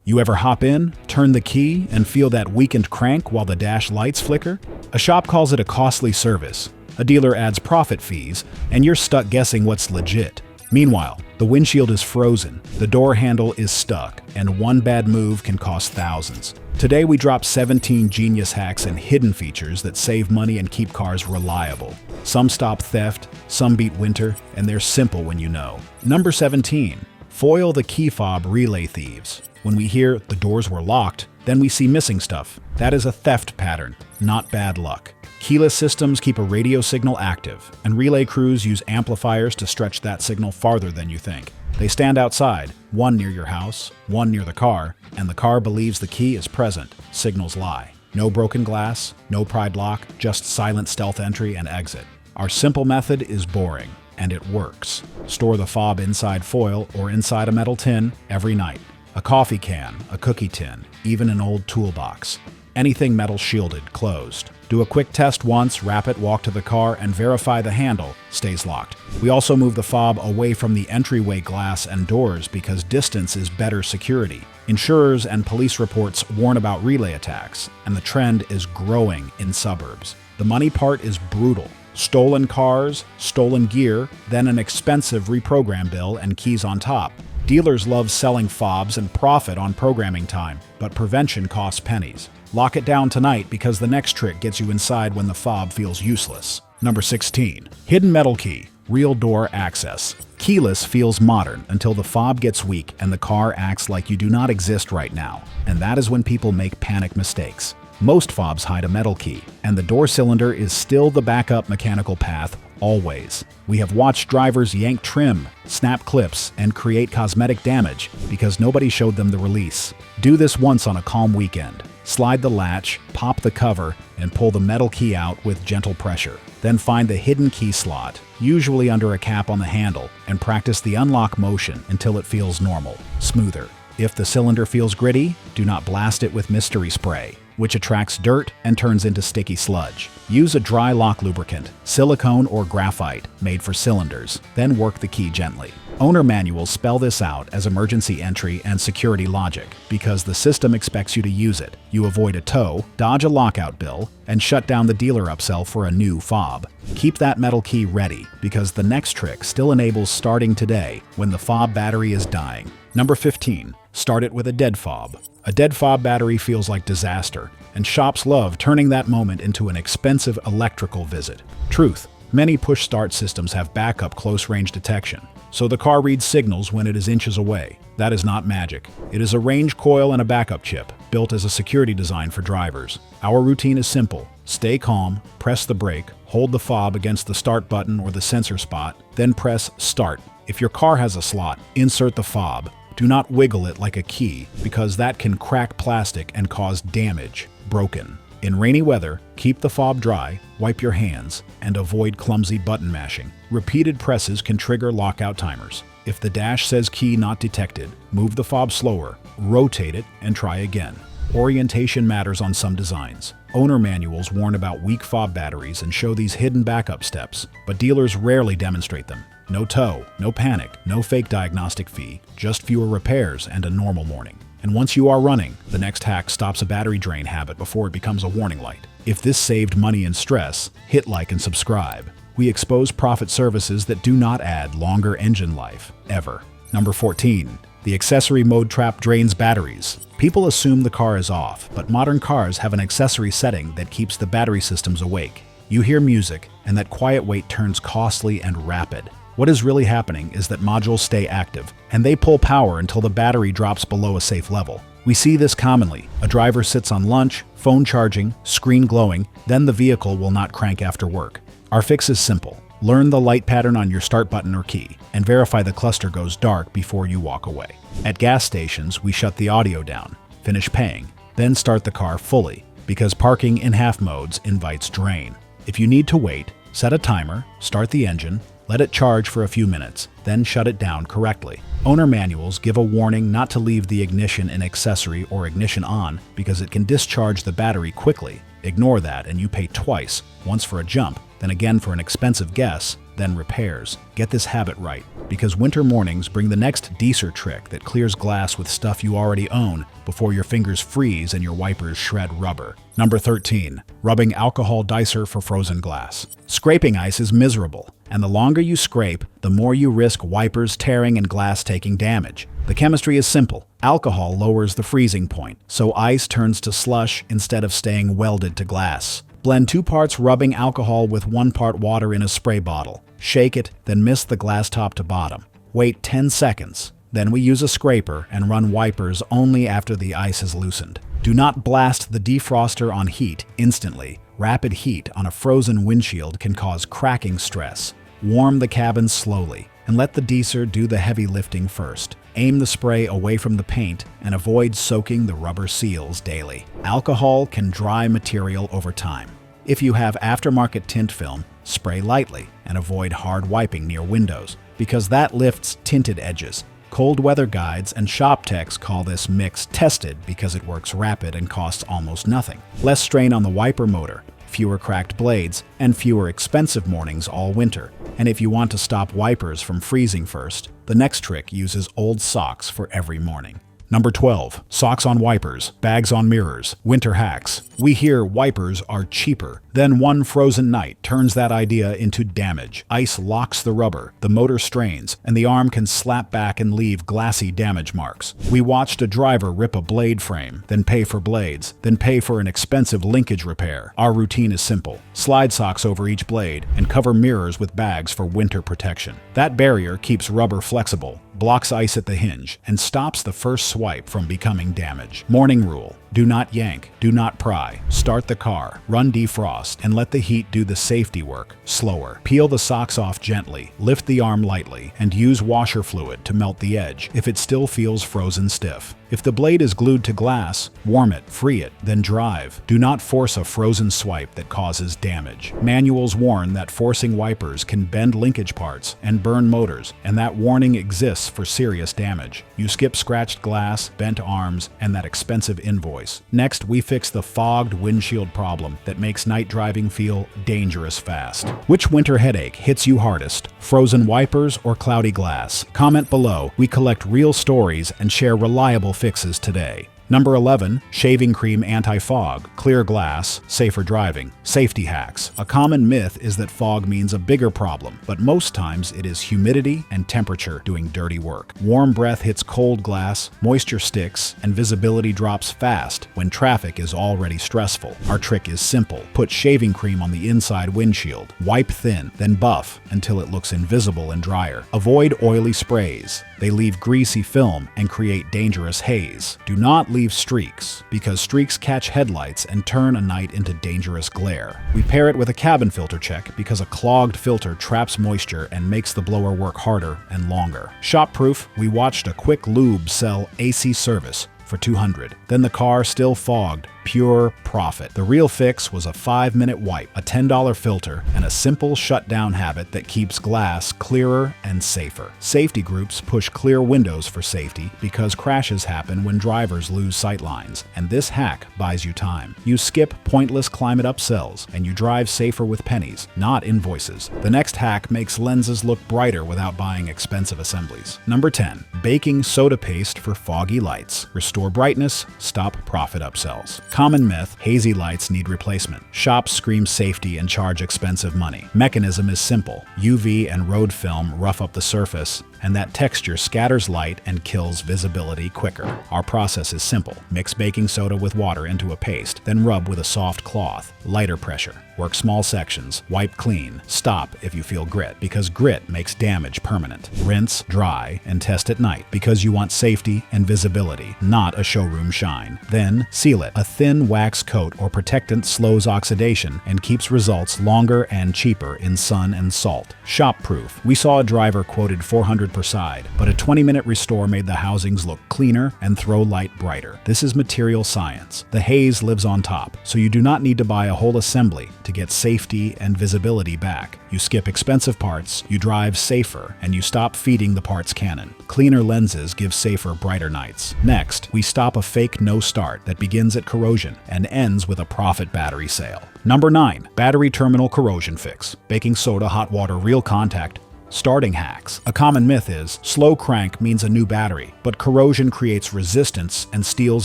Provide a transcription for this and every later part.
You ever hop in, turn the key, and feel that weakened crank while the dash lights flicker? A shop calls it a costly service. A dealer adds profit fees, and you're stuck guessing what's legit. Meanwhile, the windshield is frozen, the door handle is stuck, and one bad move can cost thousands. Today we drop 17 genius hacks and hidden features that save money and keep cars reliable. Some stop theft, some beat winter, and they're simple when you know. Number 17. Foil the key fob relay thieves. When we hear the doors were locked, then we see missing stuff. That is a theft pattern, not bad luck. Keyless systems keep a radio signal active, and relay crews use amplifiers to stretch that signal farther than you think. They stand outside, one near your house, one near the car, and the car believes the key is present. Signals lie. No broken glass, no pried lock, just silent stealth entry and exit. Our simple method is boring, and it works. Store the fob inside foil or inside a metal tin every night. A coffee can, a cookie tin, even an old toolbox. Anything metal shielded, closed. Do a quick test once, wrap it, walk to the car, and verify the handle stays locked. We also move the fob away from the entryway glass and doors because distance is better security. Insurers and police reports warn about relay attacks, and the trend is growing in suburbs. The money part is brutal. Stolen cars, stolen gear, then an expensive reprogram bill and keys on top. Dealers love selling fobs and profit on programming time, but prevention costs pennies. Lock it down tonight because the next trick gets you inside when the fob feels useless. Number 16. Hidden metal key. Real door access. Keyless feels modern until the fob gets weak and the car acts like you do not exist right now. And that is when people make panic mistakes. Most fobs hide a metal key, and the door cylinder is still the backup mechanical path, always. We have watched drivers yank trim, snap clips, and create cosmetic damage because nobody showed them the release. Do this once on a calm weekend. Slide the latch, pop the cover, and pull the metal key out with gentle pressure. Then find the hidden key slot, usually under a cap on the handle, and practice the unlock motion until it feels normal, smoother. If the cylinder feels gritty, do not blast it with mystery spray, which attracts dirt and turns into sticky sludge. Use a dry lock lubricant, silicone or graphite, made for cylinders, then work the key gently. Owner manuals spell this out as emergency entry and security logic because the system expects you to use it. You avoid a tow, dodge a lockout bill, and shut down the dealer upsell for a new fob. Keep that metal key ready because the next trick still enables starting today when the fob battery is dying. Number 15. Start it with a dead fob. A dead fob battery feels like disaster, and shops love turning that moment into an expensive electrical visit. Truth. Many push-start systems have backup close-range detection, so the car reads signals when it is inches away. That is not magic. It is a range coil and a backup chip, built as a security design for drivers. Our routine is simple. Stay calm, press the brake, hold the fob against the start button or the sensor spot, then press start. If your car has a slot, insert the fob. Do not wiggle it like a key, because that can crack plastic and cause damage. Broken. In rainy weather, keep the fob dry, wipe your hands, and avoid clumsy button mashing. Repeated presses can trigger lockout timers. If the dash says key not detected, move the fob slower, rotate it, and try again. Orientation matters on some designs. Owner manuals warn about weak fob batteries and show these hidden backup steps, but dealers rarely demonstrate them. No tow, no panic, no fake diagnostic fee, just fewer repairs and a normal morning. And once you are running, the next hack stops a battery drain habit before it becomes a warning light. If this saved money and stress, hit like and subscribe. We expose profit services that do not add longer engine life, ever. Number 14. The accessory mode trap drains batteries. People assume the car is off, but modern cars have an accessory setting that keeps the battery systems awake. You hear music, and that quiet wait turns costly and rapid. What is really happening is that modules stay active, and they pull power until the battery drops below a safe level. We see this commonly. A driver sits on lunch, phone charging, screen glowing, then the vehicle will not crank after work. Our fix is simple. Learn the light pattern on your start button or key, and verify the cluster goes dark before you walk away. At gas stations, we shut the audio down, finish paying, then start the car fully, because parking in half modes invites drain. If you need to wait, set a timer, start the engine, let it charge for a few minutes, then shut it down correctly. Owner manuals give a warning not to leave the ignition in accessory or ignition on because it can discharge the battery quickly. Ignore that and you pay twice, once for a jump, then again for an expensive guess, then repairs. Get this habit right, because winter mornings bring the next deeser trick that clears glass with stuff you already own before your fingers freeze and your wipers shred rubber. Number 13. Rubbing alcohol dicer for frozen glass. Scraping ice is miserable, and the longer you scrape, the more you risk wipers tearing and glass taking damage. The chemistry is simple. Alcohol lowers the freezing point, so ice turns to slush instead of staying welded to glass. Blend 2 parts rubbing alcohol with 1 part water in a spray bottle. Shake it, then mist the glass top to bottom. Wait 10 seconds. Then we use a scraper and run wipers only after the ice has loosened. Do not blast the defroster on heat instantly. Rapid heat on a frozen windshield can cause cracking stress. Warm the cabin slowly and let the deesser do the heavy lifting first. Aim the spray away from the paint and avoid soaking the rubber seals daily. Alcohol can dry material over time. If you have aftermarket tint film, spray lightly and avoid hard wiping near windows, because that lifts tinted edges. Cold weather guides and shop techs call this mix tested because it works rapid and costs almost nothing. Less strain on the wiper motor, fewer cracked blades, and fewer expensive mornings all winter. And if you want to stop wipers from freezing first, the next trick uses old socks for every morning. Number 12. Socks on wipers, bags on mirrors, winter hacks. We hear wipers are cheaper. Then one frozen night turns that idea into damage. Ice locks the rubber, the motor strains, and the arm can slap back and leave glassy damage marks. We watched a driver rip a blade frame, then pay for blades, then pay for an expensive linkage repair. Our routine is simple. Slide socks over each blade and cover mirrors with bags for winter protection. That barrier keeps rubber flexible, blocks ice at the hinge, and stops the first swipe from becoming damage. Morning rule: do not yank, do not pry. Start the car, run defrost, and let the heat do the safety work. Slower. Peel the socks off gently, lift the arm lightly, and use washer fluid to melt the edge if it still feels frozen stiff. If the blade is glued to glass, warm it, free it, then drive. Do not force a frozen swipe that causes damage. Manuals warn that forcing wipers can bend linkage parts and burn motors, and that warning exists for serious damage. You skip scratched glass, bent arms, and that expensive invoice. Next, we fix the fogged windshield problem that makes night driving feel dangerous fast. Which winter headache hits you hardest? Frozen wipers or cloudy glass? Comment below. We collect real stories and share reliable fixes today. Number 11. Shaving cream anti-fog, clear glass, safer driving. Safety hacks. A common myth is that fog means a bigger problem, but most times it is humidity and temperature doing dirty work. Warm breath hits cold glass, moisture sticks, and visibility drops fast when traffic is already stressful. Our trick is simple. Put shaving cream on the inside windshield. Wipe thin, then buff until it looks invisible and drier. Avoid oily sprays. They leave greasy film and create dangerous haze. Do not leave streaks, because streaks catch headlights and turn a night into dangerous glare. We pair it with a cabin filter check because a clogged filter traps moisture and makes the blower work harder and longer. Shop proof, we watched a quick lube sell AC service for $200. Then the car still fogged. Pure profit. The real fix was a 5-minute wipe, a $10 filter, and a simple shutdown habit that keeps glass clearer and safer. Safety groups push clear windows for safety because crashes happen when drivers lose sight lines, and this hack buys you time. You skip pointless climate upsells, and you drive safer with pennies, not invoices. The next hack makes lenses look brighter without buying expensive assemblies. Number 10. Baking soda paste for foggy lights. Restore brightness, stop profit upsells. Common myth: hazy lights need replacement. Shops scream safety and charge expensive money. Mechanism is simple. UV and road film rough up the surface, and that texture scatters light and kills visibility quicker. Our process is simple. Mix baking soda with water into a paste, then rub with a soft cloth. Lighter pressure. Work small sections. Wipe clean. Stop if you feel grit, because grit makes damage permanent. Rinse, dry, and test at night, because you want safety and visibility, not a showroom shine. Then seal it. A thin wax coat or protectant slows oxidation and keeps results longer and cheaper in sun and salt. Shop proof. We saw a driver quoted $400 $100 per side, but a 20-minute restore made the housings look cleaner and throw light brighter. This is material science. The haze lives on top, so you do not need to buy a whole assembly to get safety and visibility back. You skip expensive parts, you drive safer, and you stop feeding the parts cannon. Cleaner lenses give safer, brighter nights. Next, we stop a fake no start that begins at corrosion and ends with a profit battery sale. Number 9. Battery terminal corrosion fix. Baking soda, hot water, real contact. Starting hacks. A common myth is slow crank means a new battery, but corrosion creates resistance and steals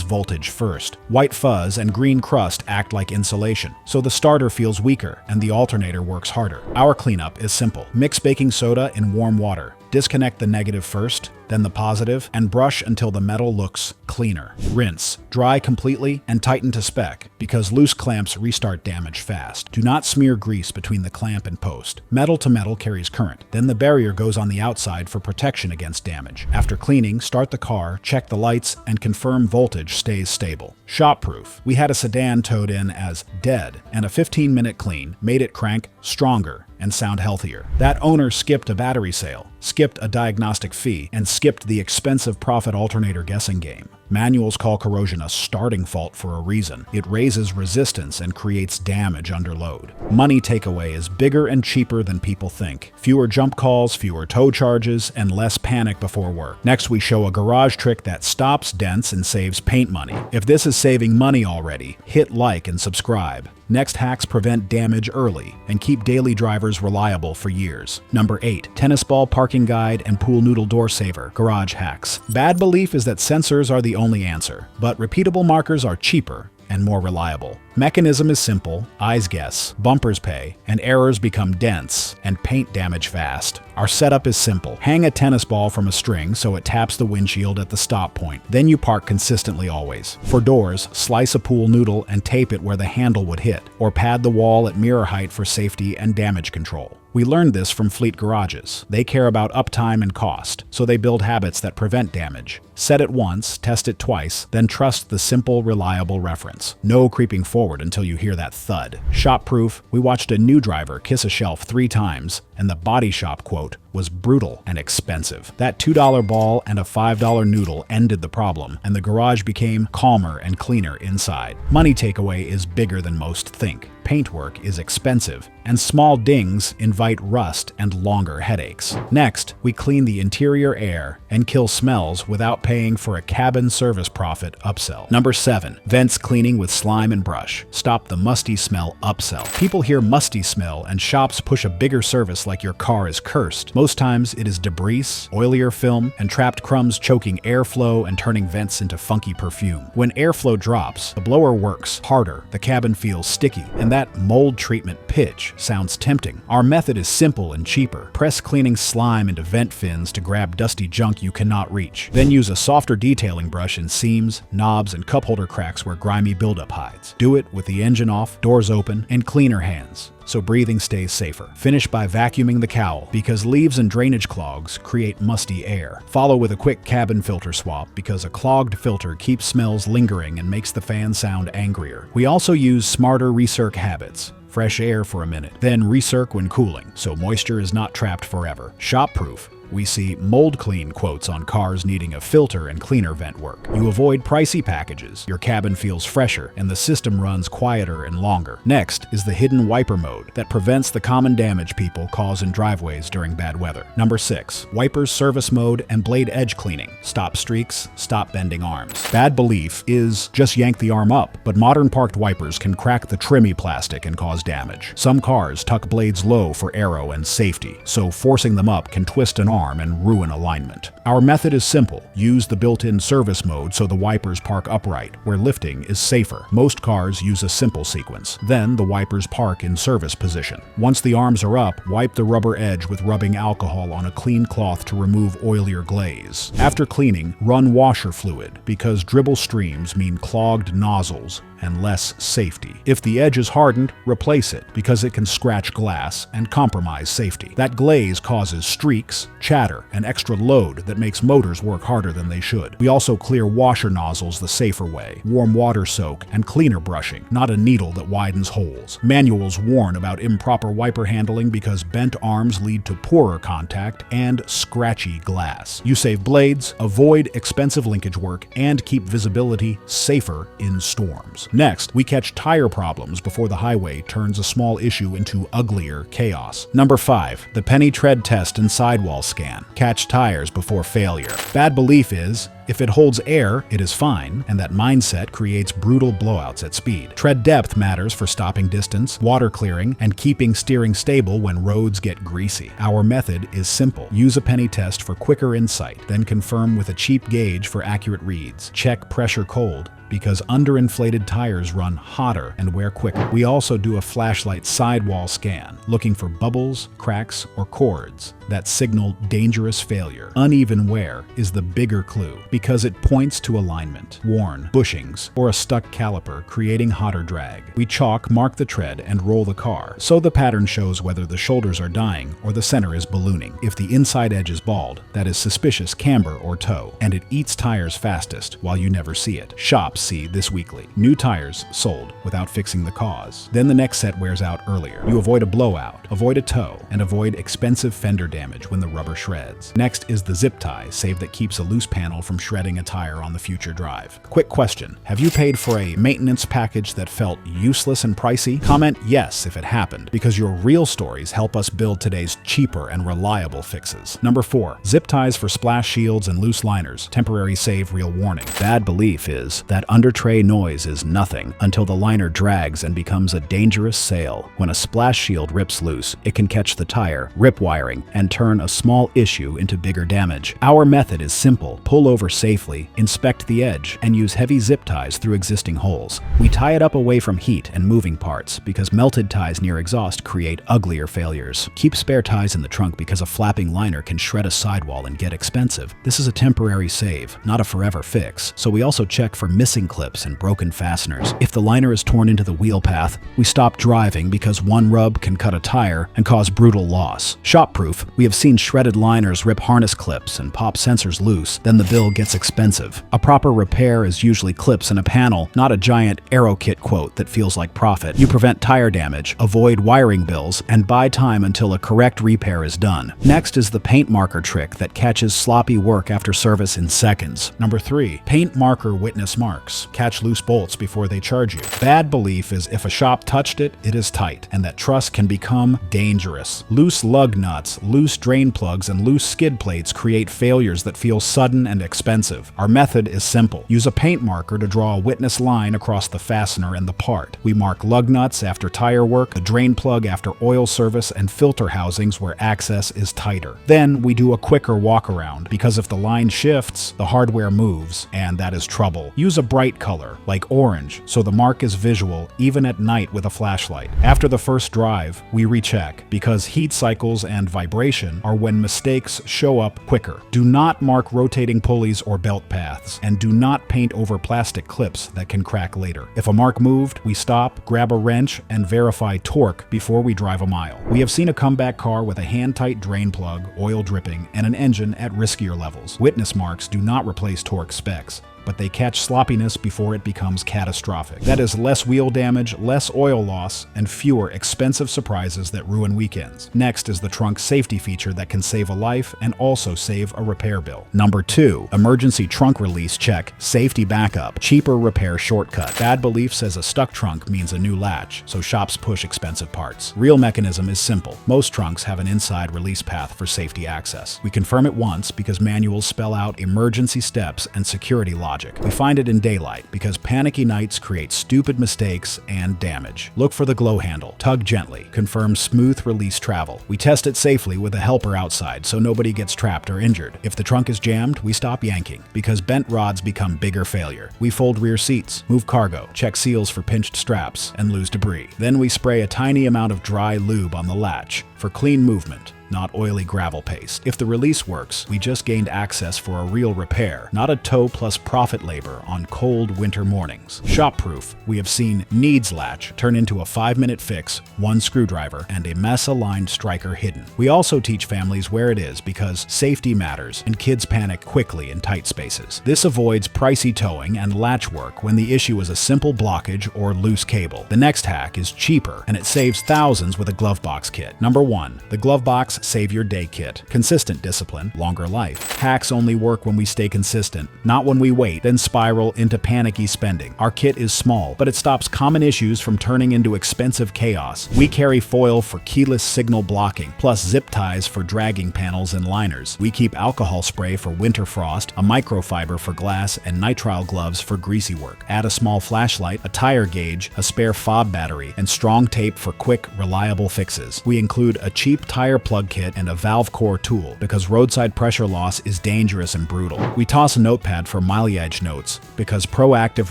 voltage first. White fuzz and green crust act like insulation, so the starter feels weaker and the alternator works harder. Our cleanup is simple. Mix baking soda in warm water. Disconnect the negative first, then the positive, and brush until the metal looks cleaner. Rinse, dry completely, and tighten to spec, because loose clamps restart damage fast. Do not smear grease between the clamp and post. Metal to metal carries current. Then the barrier goes on the outside for protection against damage. After cleaning, start the car, check the lights, and confirm voltage stays stable. Shop-proof. We had a sedan towed in as dead, and a 15-minute clean made it crank stronger and sound healthier. That owner skipped a battery sale, skipped a diagnostic fee, and skipped the expensive profit alternator guessing game. Manuals call corrosion a starting fault for a reason. It raises resistance and creates damage under load. Money takeaway is bigger and cheaper than people think. Fewer jump calls, fewer tow charges, and less panic before work. Next, we show a garage trick that stops dents and saves paint money. If this is saving money already, hit like and subscribe. Next hacks prevent damage early and keep daily drivers reliable for years. Number 8. Tennis ball parking guide and pool noodle door saver. Garage hacks. Bad belief is that sensors are the only answer, but repeatable markers are cheaper and more reliable. Mechanism is simple, eyes guess, bumpers pay, and errors become dents and paint damage fast. Our setup is simple. Hang a tennis ball from a string so it taps the windshield at the stop point. Then you park consistently always. For doors, slice a pool noodle and tape it where the handle would hit, or pad the wall at mirror height for safety and damage control. We learned this from fleet garages. They care about uptime and cost, so they build habits that prevent damage. Set it once, test it twice, then trust the simple, reliable reference. No creeping forward until you hear that thud. Shop-proof, we watched a new driver kiss a shelf 3 times, and the body shop quote was brutal and expensive. That $2 ball and a $5 noodle ended the problem, and the garage became calmer and cleaner inside. Money takeaway is bigger than most think. Paintwork is expensive, and small dings invite rust and longer headaches. Next, we clean the interior air and kill smells without paying for a cabin service profit upsell. Number 7. Vents cleaning with slime and brush. Stop the musty smell upsell. People hear musty smell and shops push a bigger service like your car is cursed. Most times it is debris, oilier film, and trapped crumbs choking airflow and turning vents into funky perfume. When airflow drops, the blower works harder, the cabin feels sticky, and that mold treatment pitch sounds tempting. Our method is simple and cheaper. Press cleaning slime into vent fins to grab dusty junk you cannot reach. Then use a softer detailing brush in seams, knobs, and cup holder cracks where grimy buildup hides. Do it with the engine off, doors open, and cleaner hands, so breathing stays safer. Finish by vacuuming the cowl, because leaves and drainage clogs create musty air. Follow with a quick cabin filter swap, because a clogged filter keeps smells lingering and makes the fan sound angrier. We also use smarter recirc habits. Fresh air for a minute, then recirc when cooling, so moisture is not trapped forever. Shop-proof. We see mold clean quotes on cars needing a filter and cleaner vent work. You avoid pricey packages, your cabin feels fresher, and the system runs quieter and longer. Next is the hidden wiper mode that prevents the common damage people cause in driveways during bad weather. Number 6. Wipers service mode and blade edge cleaning. Stop streaks, stop bending arms. Bad belief is just yank the arm up, but modern parked wipers can crack the trimmy plastic and cause damage. Some cars tuck blades low for aero and safety, so forcing them up can twist an arm and ruin alignment. Our method is simple. Use the built-in service mode so the wipers park upright, where lifting is safer. Most cars use a simple sequence. Then the wipers park in service position. Once the arms are up, wipe the rubber edge with rubbing alcohol on a clean cloth to remove oilier glaze. After cleaning, run washer fluid, because dribble streams mean clogged nozzles and less safety. If the edge is hardened, replace it, because it can scratch glass and compromise safety. That glaze causes streaks, chatter, and extra load that makes motors work harder than they should. We also clear washer nozzles the safer way, warm water soak, and cleaner brushing, not a needle that widens holes. Manuals warn about improper wiper handling because bent arms lead to poorer contact and scratchy glass. You save blades, avoid expensive linkage work, and keep visibility safer in storms. Next, we catch tire problems before the highway turns a small issue into uglier chaos. Number 5. The penny tread test and sidewall scan. Catch tires before failure. Bad belief is, if it holds air, it is fine, and that mindset creates brutal blowouts at speed. Tread depth matters for stopping distance, water clearing, and keeping steering stable when roads get greasy. Our method is simple. Use a penny test for quicker insight, then confirm with a cheap gauge for accurate reads. Check pressure cold, because underinflated tires run hotter and wear quicker. We also do a flashlight sidewall scan, looking for bubbles, cracks, or cords that signal dangerous failure. Uneven wear is the bigger clue because it points to alignment, worn, bushings, or a stuck caliper creating hotter drag. We chalk mark the tread and roll the car, so the pattern shows whether the shoulders are dying or the center is ballooning. If the inside edge is bald, that is suspicious camber or toe, and it eats tires fastest while you never see it. Shops see this weekly. New tires sold without fixing the cause. Then the next set wears out earlier. You avoid a blowout, avoid a toe, and avoid expensive fender damage when the rubber shreds. Next is the zip tie save that keeps a loose panel from shredding a tire on the future drive. Quick question, have you paid for a maintenance package that felt useless and pricey? Comment yes if it happened, because your real stories help us build today's cheaper and reliable fixes. Number 4, zip ties for splash shields and loose liners. Temporary save, real warning. Bad belief is that under tray noise is nothing until the liner drags and becomes a dangerous sail. When a splash shield rips loose, it can catch the tire, rip wiring, and turn a small issue into bigger damage. Our method is simple. Pull over safely, inspect the edge, and use heavy zip ties through existing holes. We tie it up away from heat and moving parts because melted ties near exhaust create uglier failures. Keep spare ties in the trunk because a flapping liner can shred a sidewall and get expensive. This is a temporary save, not a forever fix, so we also check for missing clips and broken fasteners. If the liner is torn into the wheel path, we stop driving because one rub can cut a tire and cause brutal loss. Shop-proof, we have seen shredded liners rip harness clips and pop sensors loose, then the bill gets expensive. A proper repair is usually clips and a panel, not a giant aero kit quote that feels like profit. You prevent tire damage, avoid wiring bills, and buy time until a correct repair is done. Next is the paint marker trick that catches sloppy work after service in seconds. Number 3, paint marker witness marks. Catch loose bolts before they charge you. Bad belief is if a shop touched it, it is tight, and that trust can become dangerous. Loose lug nuts, loose drain plugs, and loose skid plates create failures that feel sudden and expensive. Our method is simple. Use a paint marker to draw a witness line across the fastener and the part. We mark lug nuts after tire work, the drain plug after oil service, and filter housings where access is tighter. Then we do a quicker walk around, because if the line shifts, the hardware moves, and that is trouble. Use a bright color, like orange, so the mark is visual even at night with a flashlight. After the first drive, we recheck, because heat cycles and vibration are when mistakes show up quicker. Do not mark rotating pulleys or belt paths, and do not paint over plastic clips that can crack later. If a mark moved, we stop, grab a wrench, and verify torque before we drive a mile. We have seen a comeback car with a hand-tight drain plug, oil dripping, and an engine at riskier levels. Witness marks do not replace torque specs, but they catch sloppiness before it becomes catastrophic. That is less wheel damage, less oil loss, and fewer expensive surprises that ruin weekends. Next is the trunk safety feature that can save a life and also save a repair bill. Number 2, emergency trunk release check, safety backup, cheaper repair shortcut. Bad belief says a stuck trunk means a new latch, so shops push expensive parts. Real mechanism is simple. Most trunks have an inside release path for safety access. We confirm it once because manuals spell out emergency steps and security logic. We find it in daylight because panicky nights create stupid mistakes and damage. Look for the glow handle. Tug gently. Confirm smooth release travel. We test it safely with a helper outside so nobody gets trapped or injured. If the trunk is jammed, we stop yanking because bent rods become bigger failure. We fold rear seats, move cargo, check seals for pinched straps, and lose debris. Then we spray a tiny amount of dry lube on the latch. for clean movement, not oily gravel paste. If the release works, we just gained access for a real repair, not a tow plus profit labor on cold winter mornings. Shop-proof, we have seen needs latch turn into a 5-minute fix, 1 screwdriver, and a mess-aligned striker hidden. We also teach families where it is because safety matters and kids panic quickly in tight spaces. This avoids pricey towing and latch work when the issue is a simple blockage or loose cable. The next hack is cheaper, and it saves thousands with a glove box kit. Number 1. The glove box Save Your Day Kit. Consistent discipline, longer life. Hacks only work when we stay consistent, not when we wait, then spiral into panicky spending. Our kit is small, but it stops common issues from turning into expensive chaos. We carry foil for keyless signal blocking, plus zip ties for dragging panels and liners. We keep alcohol spray for winter frost, a microfiber for glass, and nitrile gloves for greasy work. Add a small flashlight, a tire gauge, a spare fob battery, and strong tape for quick, reliable fixes. We include a cheap tire plug kit and a valve core tool because roadside pressure loss is dangerous and brutal. We toss a notepad for mileage notes because proactive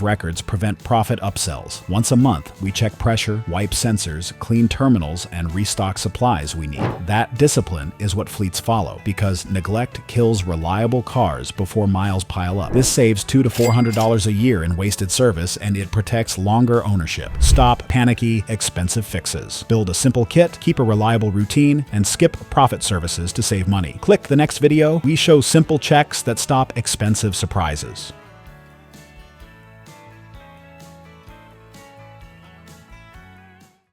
records prevent profit upsells. Once a month, we check pressure, wipe sensors, clean terminals, and restock supplies we need. That discipline is what fleets follow because neglect kills reliable cars before miles pile up. This saves $200 to $400 a year in wasted service, and it protects longer ownership. Stop panicky, expensive fixes. Build a simple kit, keep a reliable routine, and skip profit services to save money. Click the next video. We show simple checks that stop expensive surprises.